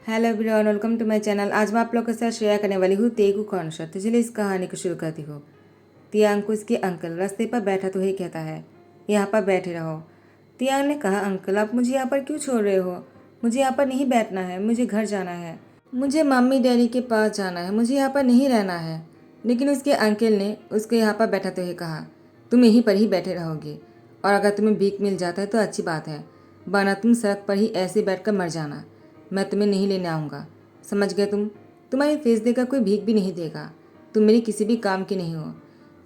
Hello everyone, welcome to my channel. आज मैं आप लोगों के साथ शेयर करने वाली हूँ तेगु कॉन्सर्ट। तो चलिए इस कहानी को शुरू करती हूँ। तियांग को उसके अंकल रास्ते पर बैठा तो ही कहता है, यहाँ पर बैठे रहो। तियांग ने कहा, अंकल आप मुझे यहाँ पर क्यों छोड़ रहे हो? मुझे यहाँ पर नहीं बैठना है, मुझे घर जाना है, मुझे मम्मी डैडी के पास जाना है, मुझे यहाँ पर नहीं रहना है। लेकिन उसके अंकल ने उसको यहाँ पर बैठाते हुए कहा, तुम यहीं पर ही बैठे रहोगे और अगर तुम्हें भीख मिल जाता है तो अच्छी बात है, वरना तुम सड़क पर ही ऐसे बैठकर मर जाना। मैं तुम्हें नहीं लेने आऊँगा, समझ गए तुम? तुम्हारी फीस देकर कोई भीख भी नहीं देगा। तुम मेरी किसी भी काम की नहीं हो।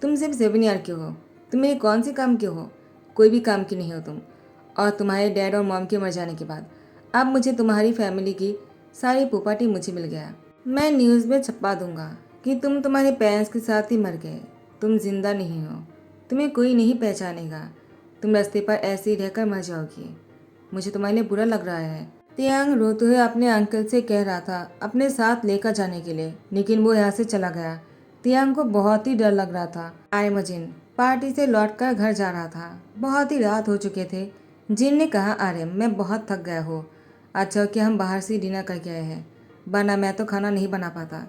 तुम सिर्फ 7 ईयर के हो। तुम मेरे कौन से काम के हो? कोई भी काम की नहीं हो तुम। और तुम्हारे डैड और मॉम के मर जाने के बाद अब मुझे तुम्हारी फैमिली की सारी प्रॉपर्टी मुझे मिल गया। मैं न्यूज़ में छपवा दूंगा कि तुम तुम्हारे पेरेंट्स के साथ ही मर गए। तुम जिंदा नहीं हो, तुम्हें कोई नहीं पहचानेगा। तुम रास्ते पर ऐसे ही रहकर मर जाओगी। मुझे तुम्हारे लिए बुरा लग रहा है। तियांग रोते हुए अपने अंकल से कह रहा था अपने साथ लेकर जाने के लिए, लेकिन वो यहाँ से चला गया। तियांग को बहुत ही डर लग रहा था। आर्यमन पार्टी से लौटकर घर जा रहा था। बहुत ही रात हो चुके थे। जिन ने कहा, आर्यन मैं बहुत थक गया हूँ, अच्छा कि हम बाहर से डिनर करके आए हैं, वरना मैं तो खाना नहीं बना पाता।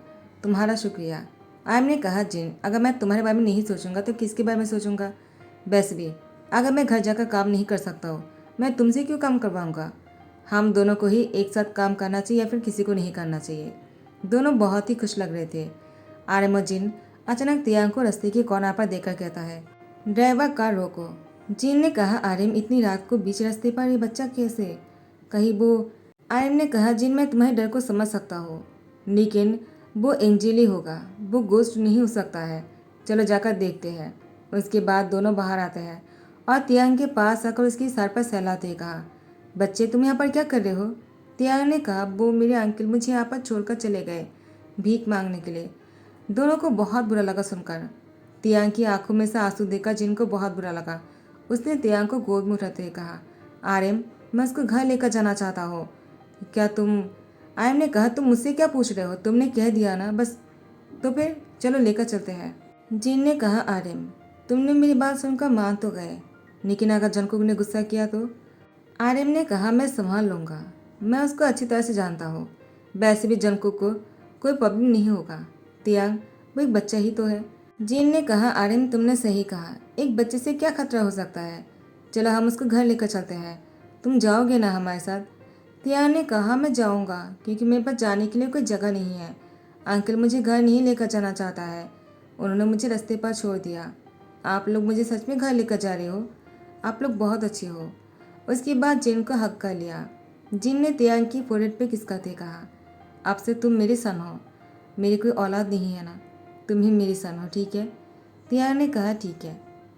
तुम्हारा शुक्रिया। आर्यन ने कहा, जिन अगर मैं तुम्हारे बारे में नहीं सोचूंगा तो किसके बारे में सोचूंगा? वैसे भी अगर मैं घर जाकर काम नहीं कर सकता हूँ, मैं तुमसे क्यों काम करवाऊंगा? हम दोनों को ही एक साथ काम करना चाहिए या फिर किसी को नहीं करना चाहिए। दोनों बहुत ही खुश लग रहे थे। आर्यन और जिन अचानक तियांग को रास्ते के कोना पर देखकर कहता है, ड्राइवर कार रोको। जिन ने कहा, आर्यन इतनी रात को बीच रास्ते पर ये बच्चा कैसे? कहीं वो? आर्यन ने कहा, जिन मैं तुम्हारे डर को समझ सकता हूँ, लेकिन वो एंजेल ही होगा, वो गोस्ट नहीं हो सकता है। चलो जाकर देखते हैं। उसके बाद दोनों बाहर आते हैं और तियांग के पास आकर उसकी सर पर सहलाते कहा, बच्चे तुम यहाँ पर क्या कर रहे हो? तियांग ने कहा, वो मेरे अंकल मुझे यहाँ पर छोड़कर चले गए भीख मांगने के लिए। दोनों को बहुत बुरा लगा सुनकर। तियांग की आंखों में से आंसू देखकर जिनको बहुत बुरा लगा। उसने तियांग को गोद में उठाते हुए कहा, आर्यन मैं उसको घर लेकर जाना चाहता हूँ। क्या तुम? आर्यन ने कहा, तुम मुझसे क्या पूछ रहे हो? तुमने कह दिया ना, बस तो फिर चलो लेकर चलते हैं। जिन ने कहा, आर्यन तुमने मेरी बात सुनकर मान तो गए, लेकिन अगर जंकुक ने गुस्सा किया तो? आर्यन ने कहा, मैं संभाल लूँगा, मैं उसको अच्छी तरह से जानता हूँ। वैसे भी जंकुक को कोई प्रॉब्लम नहीं होगा। तियांग वो एक बच्चा ही तो है। जिन ने कहा, आर्यन तुमने सही कहा, एक बच्चे से क्या खतरा हो सकता है? चलो हम उसको घर लेकर चलते हैं। तुम जाओगे ना हमारे साथ? तियांग ने कहा, मैं जाऊँगा क्योंकि मेरे पास जाने के लिए कोई जगह नहीं है। अंकल मुझे घर नहीं लेकर जाना चाहता है, उन्होंने मुझे रास्ते पर छोड़ दिया। आप लोग मुझे सच में घर लेकर जा रहे हो? आप लोग बहुत अच्छे हो। उसके बाद जिन को हक कर लिया। जिन ने तियांग की फोrehead पे किस करते कहा, अब से तुम मेरी सन हो, मेरी कोई औलाद नहीं है ना, तुम ही मेरी सन हो, ठीक है? तियांग ने कहा, ठीक है।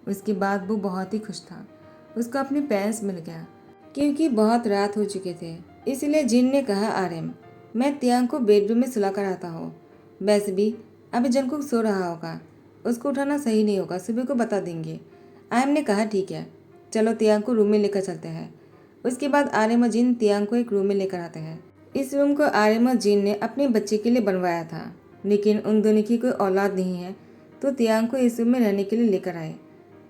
उसके बाद वो बहुत ही खुश था। उसको अपने पेरेंट्स मिल गया क्योंकि बहुत रात हो चुके थे। इसलिए जिन ने कहा, आर्यन मैं तियांग को बेडरूम में सुला कर आता हूँ। वैसे भी अभी जंकुक सो रहा होगा, उसको उठाना सही नहीं होगा, सुबह को बता देंगे। आर्यन ने कहा, ठीक है, चलो तियांग को रूम में लेकर चलते हैं। उसके बाद आर्यन और जिन तियांग को एक रूम में लेकर आते हैं। इस रूम को आर्यन और जिन ने अपने बच्चे के लिए बनवाया था, लेकिन उन दोनों की कोई औलाद नहीं है, तो तियांग को इस रूम में रहने के लिए लेकर आए।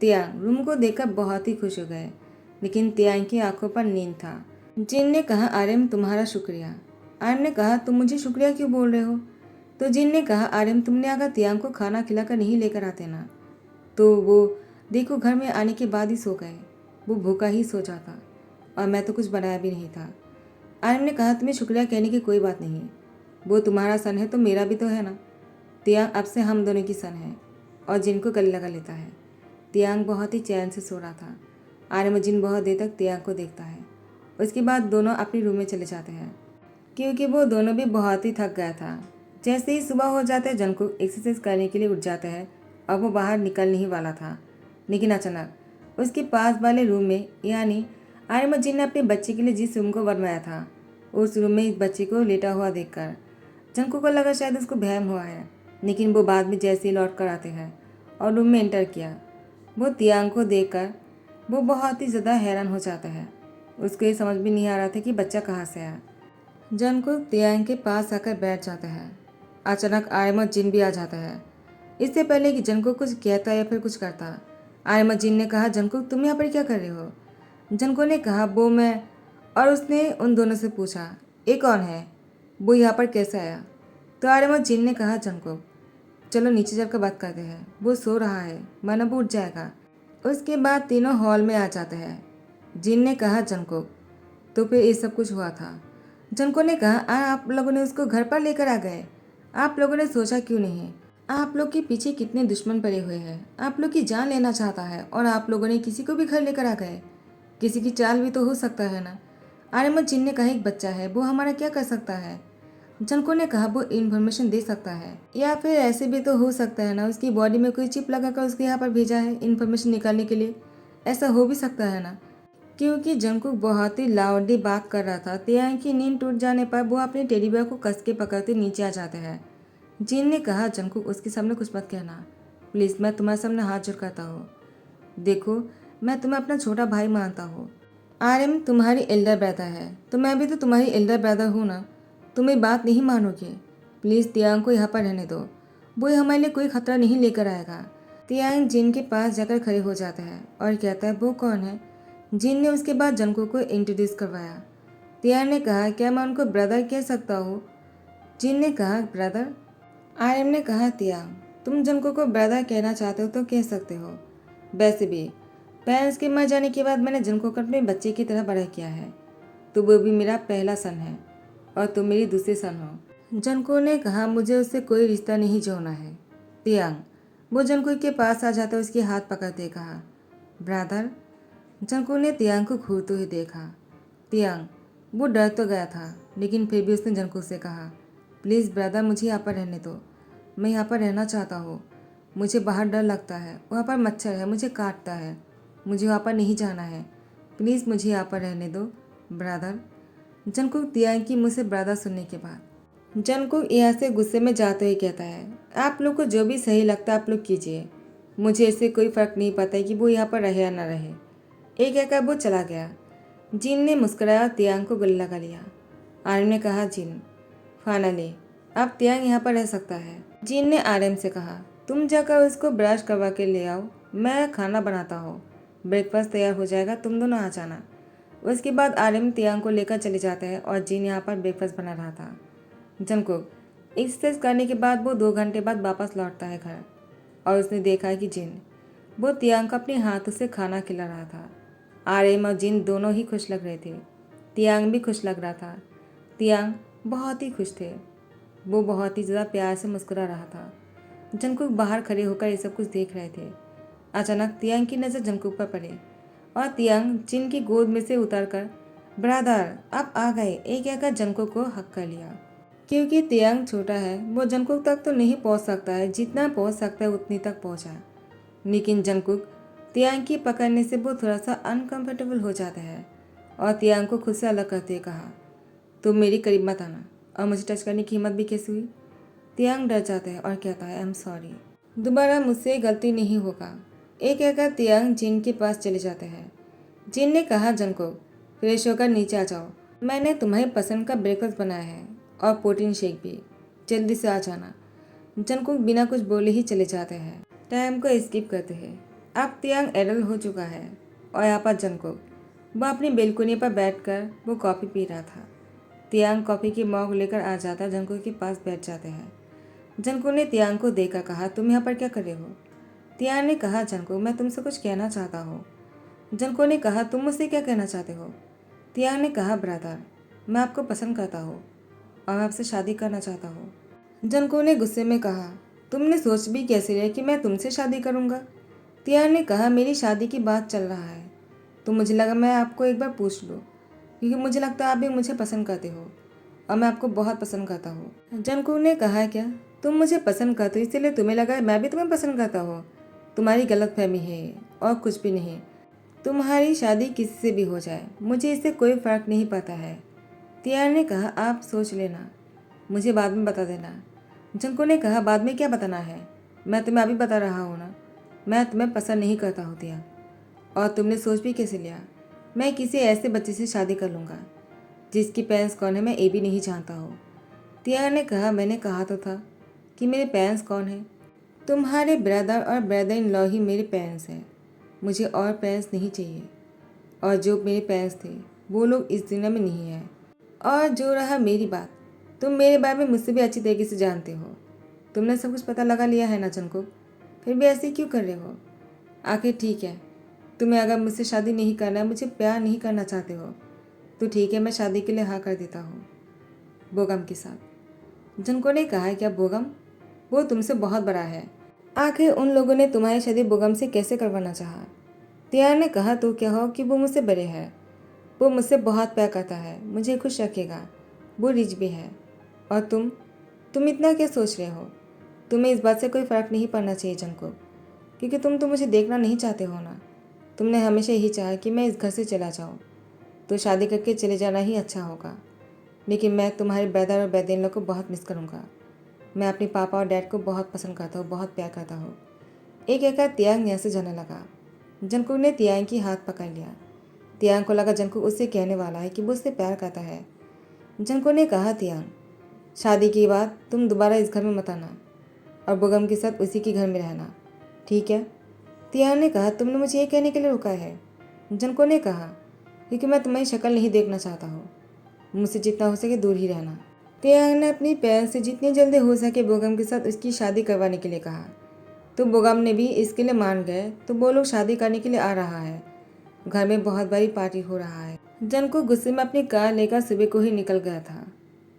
तियांग रूम को देखकर बहुत ही खुश हो गए, लेकिन तियांग की आंखों पर नींद था। जिन ने कहा, आर्यन तुम्हारा शुक्रिया। आर्यन ने कहा, तुम मुझे शुक्रिया क्यों बोल रहे हो? तो जिन ने कहा, आर्यन तुमने अगर तियांग को खाना खिलाकर नहीं लेकर आते ना, तो वो देखो घर में आने के बाद ही सो गए। वो भूखा ही सो जाता और मैं तो कुछ बनाया भी नहीं था। आर्यन ने कहा, तुम्हें शुक्रिया कहने की कोई बात नहीं, वो तुम्हारा सन है तो मेरा भी तो है ना। तियांग अब से हम दोनों की सन है और जिन को गले लगा लेता है। तियांग बहुत ही चैन से सो रहा था। आर्यन और जिन बहुत देर तक तियांग को देखता है। उसके बाद दोनों अपने रूम में चले जाते हैं क्योंकि वो दोनों भी बहुत ही थक गया था। जैसे ही सुबह हो जाता है जंकुक एक्सरसाइज करने के लिए उठ जाता है और वो बाहर निकलने ही वाला था, लेकिन अचानक उसके पास वाले रूम में, यानी आर्यन जिन ने अपने बच्चे के लिए जिस रूम को बनवाया था, उस रूम में इस बच्चे को लेटा हुआ देखकर जंकुक को लगा शायद उसको वहम हुआ है, लेकिन वो बाद में जैसे ही लौट कर आते हैं और रूम में एंटर किया, वो तियांग को देखकर वो बहुत ही ज़्यादा हैरान हो जाता है। उसको ये समझ भी नहीं आ रहा था कि बच्चा कहाँ से आया। जंकुक तियांग के पास आकर बैठ जाता है। अचानक आर्यन और जिन भी आ जाता है। इससे पहले कि जंकुक कुछ कहता या फिर कुछ करता, आर्यन और जिन ने कहा, जंकुक तुम यहाँ पर क्या कर रहे हो? जंकुक ने कहा, वो मैं। और उसने उन दोनों से पूछा, ये कौन है? वो यहाँ पर कैसे आया? तो आर्यन और जिन ने कहा जंगकुक चलो नीचे चलकर बात करते हैं, वो सो रहा है वरना वो उठ जाएगा। उसके बाद तीनों हॉल में आ जाते हैं। जिन ने कहा जंगकुक तो फिर ये सब कुछ हुआ था? जंगकुक ने कहा आप लोगों ने उसको घर पर लेकर आ गए, आप लोगों ने सोचा क्यों नहीं? आप लोग के पीछे कितने दुश्मन पड़े हुए हैं, आप लोग की जान लेना चाहता है और आप लोगों ने किसी को भी घर लेकर आ गए। किसी की चाल भी तो हो सकता है ना। आर्यन जिन ने कहा एक बच्चा है, वो हमारा क्या कर सकता है? जंको ने कहा वो इन्फॉर्मेशन दे सकता है, या फिर ऐसे भी तो हो सकता है ना उसकी बॉडी में कोई चिप लगाकर उसके यहाँ पर भेजा है इन्फॉर्मेशन निकालने के लिए। ऐसा हो भी सकता है ना, क्योंकि जंकुक बहुत ही लाउडली बात कर रहा था। तियांग की नींद टूट जाने पर वो अपने टेडी बेयर को कस के पकड़ते नीचे आ जाते हैं। जिन ने कहा जंकुक उसके सामने कुछ मत कहना प्लीज़, मैं तुम्हारे सामने हाथ जोड़ करता हूँ। देखो मैं तुम्हें अपना छोटा भाई मानता हूँ। आर्यन तुम्हारी एल्डर ब्रदर है तो मैं भी तो तुम्हारी एल्डर ब्रदर हूँ ना, तुम ये बात नहीं मानोगे? प्लीज़ तियांग को यहाँ पर रहने दो, वो हमारे लिए कोई खतरा नहीं लेकर आएगा। तियांग जिन के पास जाकर खड़े हो जाता है और कहता है वो कौन है? जिन ने उसके बाद जंको को इंट्रोड्यूस करवाया। तियांग ने कहा क्या मैं उनको ब्रदर कह सकता हूँ? जिन ने कहा ब्रदर। आर्यन ने कहा तियांग तुम जंको को ब्रदर कहना चाहते हो तो कह सकते हो। वैसे भी पेरेंट्स के मर जाने के बाद मैंने जंको को अपने बच्चे की तरह बड़ा किया है, तो वो भी मेरा पहला सन है और तुम मेरी दूसरी सन हो। जंको ने कहा मुझे उससे कोई रिश्ता नहीं जोड़ना है। तियांग वो जंको के पास आ जाता उसके हाथ पकड़ते कहा ब्रदर। जंको ने तियांग को घूरते हुए देखा। तियांग वो डर तो गया था लेकिन फिर भी उसने जंको से कहा प्लीज़ ब्रदर मुझे यहाँ पर रहने दो, मैं यहाँ पर रहना चाहता हूँ। मुझे बाहर डर लगता है, वहाँ पर मच्छर है मुझे काटता है, मुझे वहाँ पर नहीं जाना है, प्लीज़ मुझे यहाँ पर रहने दो ब्रदर। जंकुक तियांग की मुँह से ब्रदर सुनने के बाद जंकुक यहाँ से गुस्से में जाते हुए कहता है आप लोग को जो भी सही लगता है आप लोग कीजिए, मुझे इससे कोई फ़र्क नहीं पड़ता है कि वो यहाँ पर रहे या ना रहे। एक कहकर वो चला गया। जिन ने मुस्कुराया और तियांग को गले लगा लिया। आर्यन ने कहा जिन फाइनली अब तियांग यहाँ पर रह सकता है। जिन ने आर्यन से कहा तुम जाकर उसको ब्रश करवा के ले आओ, मैं खाना बनाता हूँ, ब्रेकफास्ट तैयार हो जाएगा, तुम दोनों आ जाना। उसके बाद आर्यन तियांग को लेकर चले जाते हैं और जिन यहाँ पर ब्रेकफास्ट बना रहा था। जंकुक एक्सरसाइज करने के बाद वो 2 घंटे बाद वापस लौटता है घर और उसने देखा कि जिन वो तियांग को अपने हाथों से खाना खिला रहा था। आर्यन और जिन दोनों ही खुश लग रहे थे, तियांग भी खुश लग रहा था। तियांग बहुत ही खुश थे, वो बहुत ही ज़्यादा प्यार से मुस्कुरा रहा था। जंकुक बाहर खड़े होकर ये सब कुछ देख रहे थे। अचानक तियांग की नज़र जंकुक पर पड़ी और तियांग जिन की गोद में से उतरकर ब्रदर आप आ गए एक कहकर जंकुक को हक कर लिया। क्योंकि तियांग छोटा है वो जंकुक तक तो नहीं पहुंच सकता है, जितना पहुंच सकता है उतनी तक पहुंचा। लेकिन जंकुक तियांग की पकड़ने से वो थोड़ा सा अनकंफर्टेबल हो जाता है और तियांग को खुद से अलग करते कहा तुम मेरी करीब मत आना, और मुझे टच करने की हिम्मत भी कैसे हुई? तियांग डर जाता है और कहता है आई एम सॉरी, दोबारा मुझसे गलती नहीं होगा। एक कहकर तियांग जिन के पास चले जाते हैं। जिन ने कहा जंकुक फ्रेश होकर नीचे आ जाओ, मैंने तुम्हारी पसंद का ब्रेकफास्ट बनाया है और प्रोटीन शेक भी, जल्दी से आ जाना। जंकुक बिना कुछ बोले ही चले जाते हैं। टाइम को स्किप करते हैं। अब तियांग एडल्ट हो चुका है और यहाँ पर जंकुक वह अपनी बेलकुनी पर बैठकर वो कॉफ़ी पी रहा था। तियांग कॉफ़ी की मग लेकर आ जाता जंकुक के पास बैठ जाते हैं। जंकुक ने तियांग को देखकर कहा तुम यहाँ पर क्या कर रहे हो? तियांग ने कहा जंकुक मैं तुमसे कुछ कहना चाहता हूँ। जंकुक ने कहा तुम मुझसे क्या कहना चाहते हो? तियांग ने कहा ब्रदर मैं आपको पसंद करता हूँ और मैं आपसे शादी करना चाहता हूँ। जंकुक ने गुस्से में कहा तुमने सोच भी कैसे लिया कि मैं तुमसे शादी करूँगा? तियांग ने कहा मेरी शादी की बात चल रहा है तो मुझे लगा मैं आपको एक बार पूछ लूँ, क्योंकि मुझे लगता है आप भी मुझे पसंद करते हो और मैं आपको बहुत पसंद करता हूँ। जंकुक ने कहा क्या तुम मुझे पसंद करते हो इसीलिए तुम्हें लगा मैं भी तुम्हें पसंद करता हूँ? तुम्हारी गलतफहमी है और कुछ भी नहीं। तुम्हारी शादी किसी से भी हो जाए मुझे इससे कोई फ़र्क नहीं पड़ता है। तियांग ने कहा आप सोच लेना, मुझे बाद में बता देना। जंकुक ने कहा बाद में क्या बताना है, मैं तुम्हें अभी बता रहा हूँ ना, मैं तुम्हें पसंद नहीं करता हूँ तियांग। और तुमने सोच भी कैसे लिया? मैं किसी ऐसे बच्चे से शादी कर लूँगा जिसकी पेरेंट्स कौन है मैं ये भी नहीं जानता हूँ। तियांग ने कहा मैंने कहा तो था कि मेरे पेरेंट्स कौन हैं। तुम्हारे ब्रदर और ब्रदर इन लॉ ही मेरे पेरेंट्स हैं, मुझे और पेरेंट्स नहीं चाहिए। और जो मेरे पेरेंट्स थे वो लोग इस दुनिया में नहीं हैं। और जो रहा मेरी बात, तुम मेरे बारे में मुझसे भी अच्छी तरीके से जानते हो। तुमने सब कुछ पता लगा लिया है ना जंगकुक, फिर भी ऐसे क्यों कर रहे हो? आखिर ठीक है, तुम्हें अगर मुझसे शादी नहीं करना है, मुझे प्यार नहीं करना चाहते हो, तो ठीक है, मैं शादी के लिए हाँ कर देता हूँ बोगम के साथ। जंको ने कहा, क्या बोगम? वो तुमसे बहुत बड़ा है। आखिर उन लोगों ने तुम्हारी शादी बोगम से कैसे करवाना चाहा? तियान ने कहा, तो क्या हो कि वो मुझसे बड़े हैं, वो मुझसे बहुत प्यार करता है, मुझे खुश रखेगा, वो रिच भी है। और तुम इतना क्या सोच रहे हो? तुम्हें इस बात से कोई फ़र्क नहीं पड़ना चाहिए जंको, क्योंकि तुम तो मुझे देखना नहीं चाहते हो ना। तुमने हमेशा यही चाहा कि मैं इस घर से चला जाऊँ, तो शादी करके चले जाना ही अच्छा होगा। लेकिन मैं तुम्हारे ब्रदर और बेदेन को बहुत मिस करूँगा। मैं अपने पापा और डैड को बहुत पसंद करता हूँ, बहुत प्यार करता हूँ। एक कहकर तियांग यहाँ से जाने लगा। जंकुक ने तियांग की हाथ पकड़ लिया। तियांग को लगा जंकुक उससे कहने वाला है कि वो उससे प्यार करता है। जंकुक ने कहा, तियांग, शादी के बाद तुम दोबारा इस घर में मत आना और बोगम के साथ उसी के घर में रहना, ठीक है? तियांग ने कहा, तुमने मुझे ये कहने के लिए रोका है? जंकुक ने कहा, क्योंकि मैं तुम्हारी शक्ल नहीं देखना चाहता हूँ, मुझसे जितना हो सके दूर ही रहना। तियांग ने अपनी पेरेंट्स से जितनी जल्दी हो सके बोगम के साथ उसकी शादी करवाने के लिए कहा, तो बोगम ने भी इसके लिए मान गए। तो वो लोग शादी करने के लिए आ रहा है। घर में बहुत बड़ी पार्टी हो रहा है। जंको गुस्से में अपनी कार लेकर सुबह को ही निकल गया था।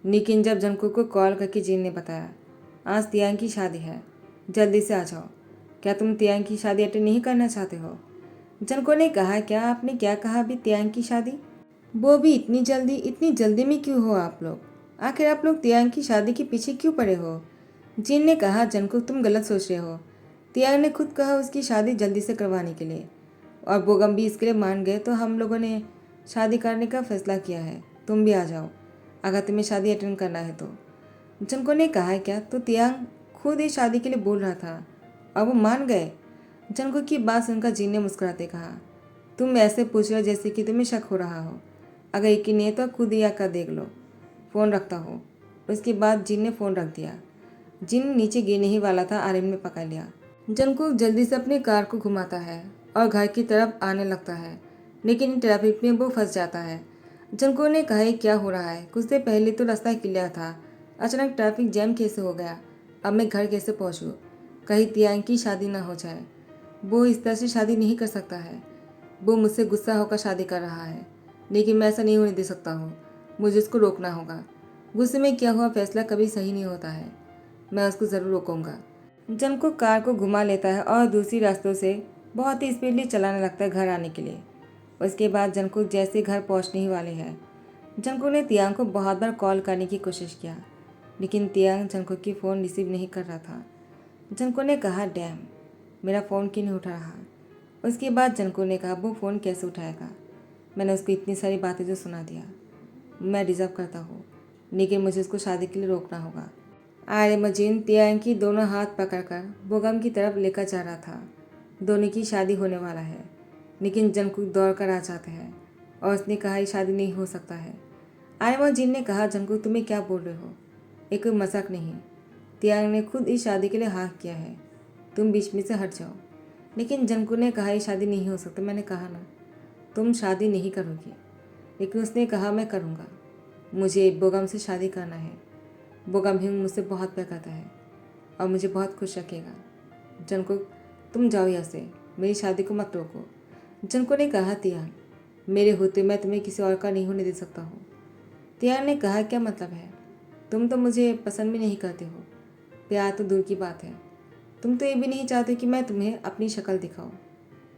लेकिन जब जंको को कॉल करके जिन ने बताया, आज तियांग की शादी है, जल्दी से आ जाओ। क्या तुम तियांग की शादी अटेंड नहीं करना चाहते हो? जंको ने कहा, क्या आपने क्या कहा अभी? तियांग की शादी? वो भी इतनी जल्दी में क्यों हो आप लोग? आखिर आप लोग तियांग की शादी के पीछे क्यों पड़े हो? जिन ने कहा, जंको तुम गलत सोच रहे हो। तियांग ने खुद कहा उसकी शादी जल्दी से करवाने के लिए, और बोगम भी इसके लिए मान गए, तो हम लोगों ने शादी करने का फैसला किया है। तुम भी आ जाओ अगर तुम्हें शादी अटेंड करना है तो। जंको ने कहा, क्या? तो तियांग खुद ही शादी के लिए बोल रहा था और वो मान गए? जंको की बात सुनकर जिन ने मुस्कुराते कहा, तुम ऐसे पूछ रहे हो जैसे कि तुम्हें शक हो रहा हो। अगर यकीन नहीं है तो खुद ही आकर देख लो। फ़ोन रखता हो। उसके बाद जिन ने फ़ोन रख दिया। जिन नीचे गिरने ही वाला था, आर्यन ने पकड़ लिया। जंकुक जल्दी से अपनी कार को घुमाता है और घर की तरफ आने लगता है, लेकिन ट्रैफिक में वो फंस जाता है। जंकुक ने कहा, क्या हो रहा है? कुछ देर पहले तो रास्ता क्लियर था, अचानक ट्रैफिक जैम कैसे हो गया? अब मैं घर कैसे पहुंचूं? कहीं तियांग की शादी ना हो जाए। वो इस तरह से शादी नहीं कर सकता है। वो मुझसे गुस्सा होकर शादी कर रहा है, लेकिन मैं ऐसा नहीं होने दे सकता हूँ। मुझे उसको रोकना होगा। गुस्से में किया हुआ फैसला कभी सही नहीं होता है। मैं उसको ज़रूर रोकूंगा। जंकुक कार को घुमा लेता है और दूसरी रास्तों से बहुत ही स्पीडली चलाने लगता है घर आने के लिए। उसके बाद जंकुक जैसे घर पहुंचने ही वाले हैं, जंकुक ने तियांग को बहुत बार कॉल करने की कोशिश किया, लेकिन तियांग जंकुक की फ़ोन रिसीव नहीं कर रहा था। जंकुक ने कहा, डैम, मेरा फ़ोन क्यों नहीं उठा रहा? उसके बाद जंकुक ने कहा, वो फ़ोन कैसे उठाएगा? मैंने उसको इतनी सारी बातें जो सुना दिया। मैं डिज़र्व करता हूँ, लेकिन मुझे उसको शादी के लिए रोकना होगा। आर्यमजीन तियांग की दोनों हाथ पकड़कर बोगम की तरफ लेकर जा रहा था। दोनों की शादी होने वाला है, लेकिन जंकुक दौड़ कर आ जाते हैं और उसने कहा, ये शादी नहीं हो सकता है। आर्यमजीन ने कहा, जंकुक तुम्हें क्या बोल रहे हो? ये कोई मजाक नहीं। तियांग ने खुद इस शादी के लिए हाँ किया है, तुम बीच में से हट जाओ। लेकिन जंकुक ने कहा, ये शादी नहीं हो सकता। मैंने कहा ना, तुम शादी नहीं करोगी। लेकिन उसने कहा, मैं करूँगा। मुझे बोगम से शादी करना है। बोगम भी मुझसे बहुत प्यार करता है और मुझे बहुत खुश रखेगा। जंकुक, तुम जाओ यहाँ से, मेरी शादी को मत रोको। जंकुक ने कहा, तियांग, मेरे होते मैं तुम्हें किसी और का नहीं होने दे सकता हूँ। तियांग ने कहा, क्या मतलब है? तुम तो मुझे पसंद भी नहीं करते हो। प्यार तो दूर की बात है। तुम तो ये भी नहीं चाहते कि मैं तुम्हें अपनी शक्ल दिखाऊँ।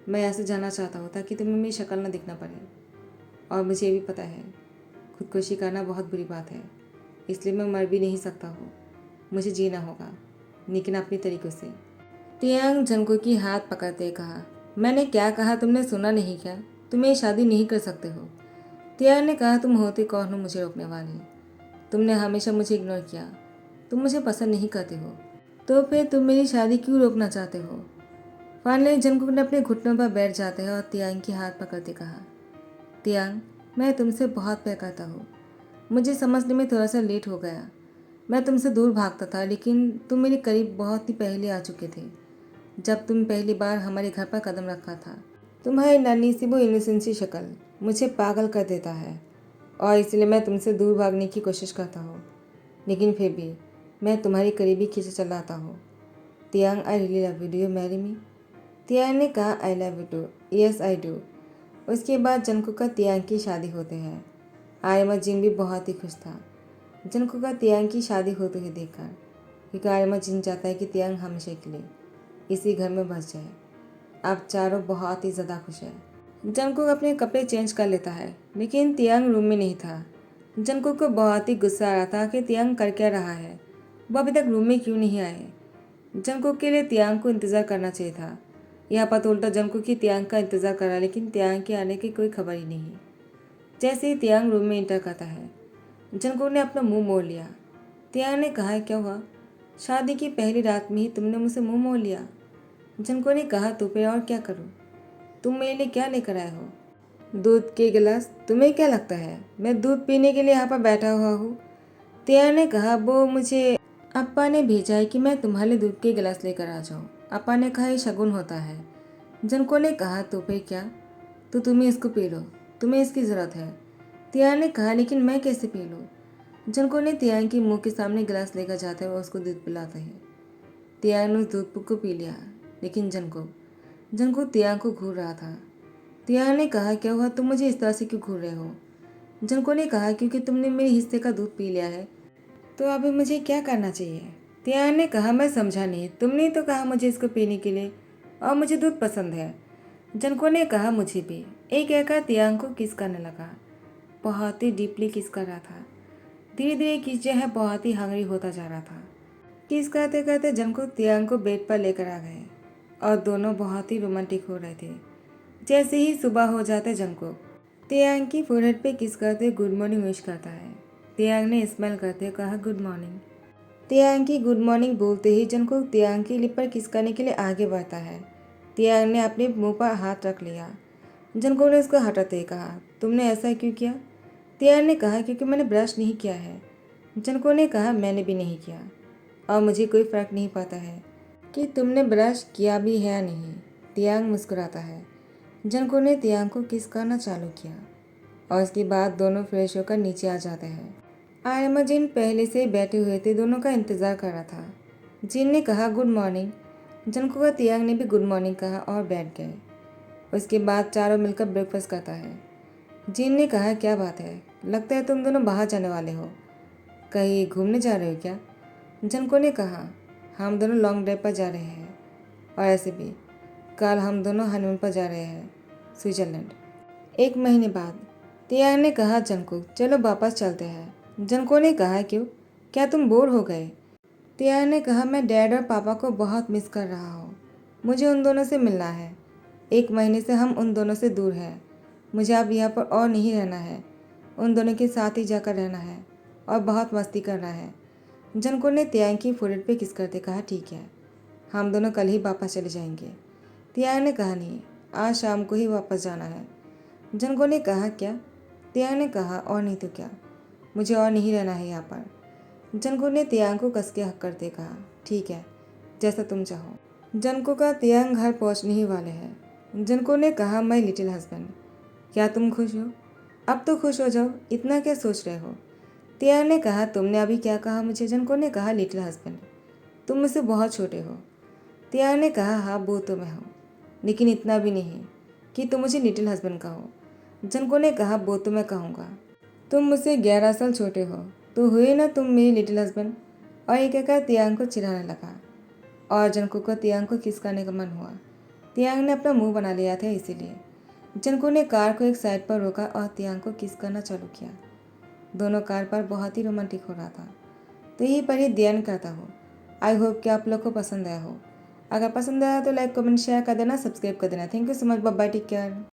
मैं यहाँ से जाना चाहता हूँ ताकि तुम्हें मेरी शक्ल ना दिखना पड़े। और मुझे ये भी पता है, खुदकुशी करना बहुत बुरी बात है, इसलिए मैं मर भी नहीं सकता हूँ। मुझे जीना होगा, लेकिन अपने तरीक़ों से। तियांग जंकुक की हाथ पकड़ते कहा, मैंने क्या कहा तुमने सुना नहीं क्या? तुम ये शादी नहीं कर सकते हो। तियांग ने कहा, तुम होते कौन हो मुझे रोकने वाली? तुमने हमेशा मुझे इग्नोर किया। तुम मुझे पसंद नहीं करते हो, तो फिर तुम मेरी शादी क्यों रोकना चाहते हो? फाइनली जंकुक ने अपने घुटनों पर बैठ जाते हैं और तियांग की हाथ पकड़ते कहा, तियांग, मैं तुमसे बहुत प्यार करता हूँ। मुझे समझने में थोड़ा सा लेट हो गया। मैं तुमसे दूर भागता था, लेकिन तुम मेरे करीब बहुत ही पहले आ चुके थे जब तुम पहली बार हमारे घर पर कदम रखा था। तुम्हारी नन्ही सी वो इनोसेंसी शक्ल मुझे पागल कर देता है और इसलिए मैं तुमसे दूर भागने की कोशिश करता हूँ। लेकिन फिर भी मैं तुम्हारी करीबी खींचे चला आता हूँ। Taehyung, I really love you, do you marry me? Taehyung ने कहा, I love you too, yes I do. उसके बाद जंगकुक का तियांग की शादी होते हैं। आर्यमा जिन भी बहुत ही खुश था जंगकुक का तियांग की शादी होते हुए देखकर, क्योंकि आर्यमा जिन चाहता है कि तियांग हमेशा के लिए इसी घर में बस जाए। अब चारों बहुत ही ज़्यादा खुश है। जंगकुक अपने कपड़े चेंज कर लेता है, लेकिन तियांग रूम में नहीं था। जंगकुक को बहुत ही गुस्सा आ रहा था कि तियांग कर क्या रहा है, वो अभी तक रूम में क्यों नहीं आए। जंगकुक के लिए तियांग को इंतज़ार करना चाहिए था। यहाँ पर तो उल्टा जंगकुक ही तियांग का इंतज़ार कर रहा है, लेकिन तियांग के आने की कोई खबर ही नहीं। जैसे ही तियांग रूम में इंटर करता है, जंगकुक ने अपना मुंह मोड़ लिया। तियांग ने कहा, क्या हुआ? शादी की पहली रात में ही तुमने मुझसे मुंह मोड़ लिया। जंगकुक ने कहा, तो फिर और क्या करूँ? तुम मेरे लिए क्या लेकर आए हो? दूध के गिलास। तुम्हें क्या लगता है मैं दूध पीने के लिए यहाँ पर बैठा हुआ हूँ? तियांग ने कहा, वो मुझे अप्पा ने भेजा है कि मैं तुम्हारे लिए दूध के गिलास लेकर आ जाऊँ। अप्पा ने कहा, ये शगुन होता है। जंगकुक ने कहा, तो फिर क्या? तो तुम्हें इसको पी लो, तुम्हें इसकी ज़रूरत है। तियांग ने कहा, लेकिन मैं कैसे पी लूँ? जंगकुक ने तियांग के मुंह के सामने गिलास लेकर जाते हुए उसको दूध पिलाता है। तियांग ने उस दूध को पी लिया, लेकिन जंगकुक तियांग को घूर रहा था। तियांग ने कहा, क्या हुआ? तुम मुझे इस तरह से क्यों घूर रहे हो? जंगकुक ने कहा, क्योंकि तुमने मेरे हिस्से का दूध पी लिया है, तो अभी मुझे क्या करना चाहिए? तियांग ने कहा, मैं समझा नहीं, तुमने तो कहा मुझे इसको पीने के लिए, और मुझे दूध पसंद है। जंगकुक ने कहा, मुझे भी। एक कहकर तियांग को किस करने लगा, बहुत ही डीपली किस कर रहा था। धीरे धीरे किस जो है बहुत ही हंगरी होता जा रहा था। किस करते करते जंगकुक तियांग को बेड पर लेकर आ गए और दोनों बहुत ही रोमांटिक हो रहे थे। जैसे ही सुबह हो जाते जंगकुक तियांग की फोरहेड पे किस करते गुड मॉर्निंग विश करता है। तियांग ने स्माइल करते कहा, गुड मॉर्निंग। तियांग की गुड मॉर्निंग बोलते ही जंगकुक तियांग की लिप पर किस करने के लिए आगे बढ़ता है। तियांग ने अपने मुंह पर हाथ रख लिया। जंगकुक ने उसको हटाते ही कहा, तुमने ऐसा क्यों किया? तियांग ने कहा, क्योंकि मैंने ब्रश नहीं किया है। जंगकुक ने कहा, मैंने भी नहीं किया और मुझे कोई फ़र्क नहीं पड़ता है कि तुमने ब्रश किया भी है या नहीं। तियांग मुस्कुराता है। जंगकुक ने तियांग को किस करना चालू किया और उसके बाद दोनों फ्रेश होकर नीचे आ जाते हैं। आर्यमा जिन पहले से बैठे हुए थे, दोनों का इंतज़ार कर रहा था। जिन ने कहा, गुड मॉर्निंग। जंगकुक और तियांग ने भी गुड मॉर्निंग कहा और बैठ गए। उसके बाद चारों मिलकर ब्रेकफास्ट करता है। जिन ने कहा, क्या बात है, लगता है तुम दोनों बाहर जाने वाले हो, कहीं घूमने जा रहे हो क्या? जंगकुक ने कहा, हम दोनों लॉन्ग ड्राइव पर जा रहे हैं, और ऐसे भी कल हम दोनों हनीमून पर जा रहे हैं, स्विट्ज़रलैंड। 1 महीने बाद तियांग ने कहा, जंगकुक चलो वापस चलते हैं। जंगकुक ने कहा, क्यों, क्या तुम बोर हो गए? तियांग ने कहा, मैं डैड और पापा को बहुत मिस कर रहा हूँ, मुझे उन दोनों से मिलना है। 1 महीने से हम उन दोनों से दूर हैं, मुझे अब यहाँ पर और नहीं रहना है, उन दोनों के साथ ही जाकर रहना है और बहुत मस्ती करना है। जंगकुक ने तियांग की फोrehead पे किस करते कहा, ठीक है, हम दोनों कल ही वापस चले जाएंगे। तियांग ने कहा, नहीं, आज शाम को ही वापस जाना है। जंगकुक ने कहा, क्या? तियांग ने कहा, और नहीं तो क्या, मुझे और नहीं रहना है यहाँ पर। जंगकुक ने तियांग को कस के हक करते कहा, ठीक है, जैसा तुम चाहो। जंगकुक का तियांग घर पहुँचने ही वाले हैं। जंगकुक ने कहा, माय लिटिल हस्बैंड, क्या तुम खुश हो? अब तो खुश हो जाओ, इतना क्या सोच रहे हो? तियांग ने कहा, तुमने अभी क्या कहा मुझे? जंगकुक ने कहा, लिटिल हस्बैंड, तुम मुझसे बहुत छोटे हो। तियांग ने कहा, हाँ वो तो मैं हूँ, लेकिन इतना भी नहीं कि तुम मुझे लिटिल हस्बैंड कहो। जंगकुक ने कहा, वो तो मैं कहूँगा, तुम मुझसे 11 साल छोटे हो, तो हुए ना तुम मेरी लिटिल हस्बैंड। और ये कहकर तियांग को चिढ़ाने लगा और जंगकुक को तियांग को किस करने का मन हुआ। तियांग ने अपना मुंह बना लिया था, इसीलिए जंगकुक ने कार को एक साइड पर रोका और तियांग को किस करना चालू किया। दोनों कार पर बहुत ही रोमांटिक हो रहा था। तो यहीं पर ही ध्यान करता हूँ। आई होप कि आप लोग को पसंद आया हो। अगर पसंद आया तो लाइक कमेंट शेयर कर देना, सब्सक्राइब कर देना। Thank you so much, bye bye, take care.